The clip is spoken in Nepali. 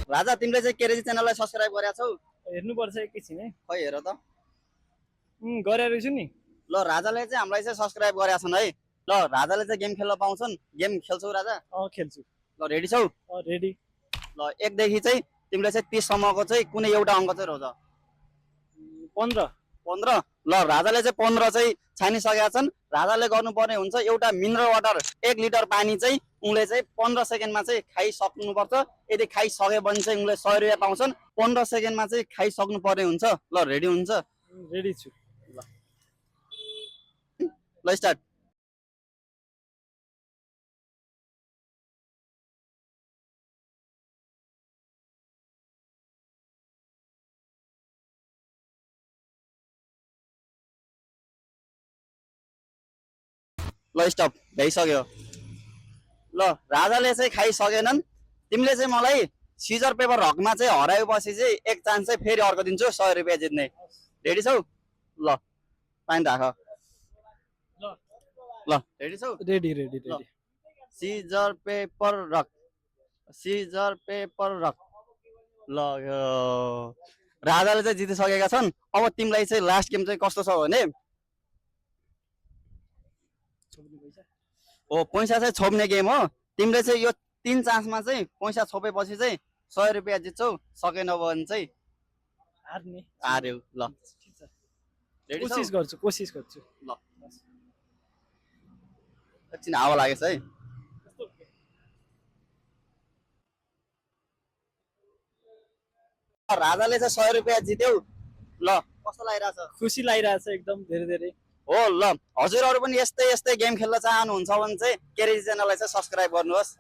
राजा तिमीले चाहिँ केरेजी च्यानललाई सब्स्क्राइब गरेका छौ? हेर्नुपर्छ एकैछिन है। खै हेर त। गरेर छु नि। ल राजाले चाहिँ हामीलाई चाहिँ सब्स्क्राइब गरेका छन् है। ल राजाले चाहिँ गेम खेल्न पाउँछन्। गेम खेल्छौ राजा? खेल्छु। ल रेडी छौ? रेडी। ल 1 देखि चाहिँ तिमीले चाहिँ 30 सम्मको चाहिँ कुनै एउटा अङ्क चाहिँ रोज। 15। 15। ल राजाले चाहिँ 15 चाहिँ छानिसकेका छन्। राजाले गर्नुपर्ने हुन्छ एउटा मिनरल वाटर 1 लिटर पानी चाहिँ उनले चाहिँ 15 सेकेन्डमा चाहिँ खाइसक्नुपर्छ। यदि खाइसक्यो भने चाहिँ उनले 100 रुपियाँ पाउँछन्। 15 सेकेन्डमा चाहिँ खाइसक्नु पर्ने हुन्छ। ल रेडी हुन्छ? रेडी छु। ल स्टार्ट। ल स्टप भइसक्यो। ल राजाले चाहिँ खाइसकेनन्। तिमीले चाहिँ मलाई सिजर पेपर रकमा चाहिँ हराएपछि चाहिँ एक चान्स चाहिँ फेरि अर्को दिन्छु 100 रुपियाँ जित्ने। रेडी छौ? ल पानी राख। ल रेडी छौ? Ready ready ready. Scissor paper rock. Scissor paper rock. ल राजाले चाहिँ जितिसकेका छन्। अब तिमीलाई चाहिँ लास्ट गेम चाहिँ कस्तो छ भने पैसा चाहिँ छोप्ने गेम हो। तिमीले चाहिँ यो 3 चान्समा चाहिँ पैसा छोपेपछि चाहिँ 100 रुपियाँ जित्छौ। सकेन भने चाहिँ हार्यौ। ल कोसिस गर्छु कोसिस गर्छु। ल एकछिन हावा लागेछ है। राजाले चाहिँ 100 रुपियाँ जित्यौ। ल कस्तो लागिरहेछ? खुसी लागिरहेछ एकदम धेरै धेरै। हो ल हजुरहरू पनि यस्तै यस्तै गेम खेल्न चाहनुहुन्छ भने चाहिँ केरेजी च्यानललाई चाहिँ सब्स्क्राइब गर्नुहोस्।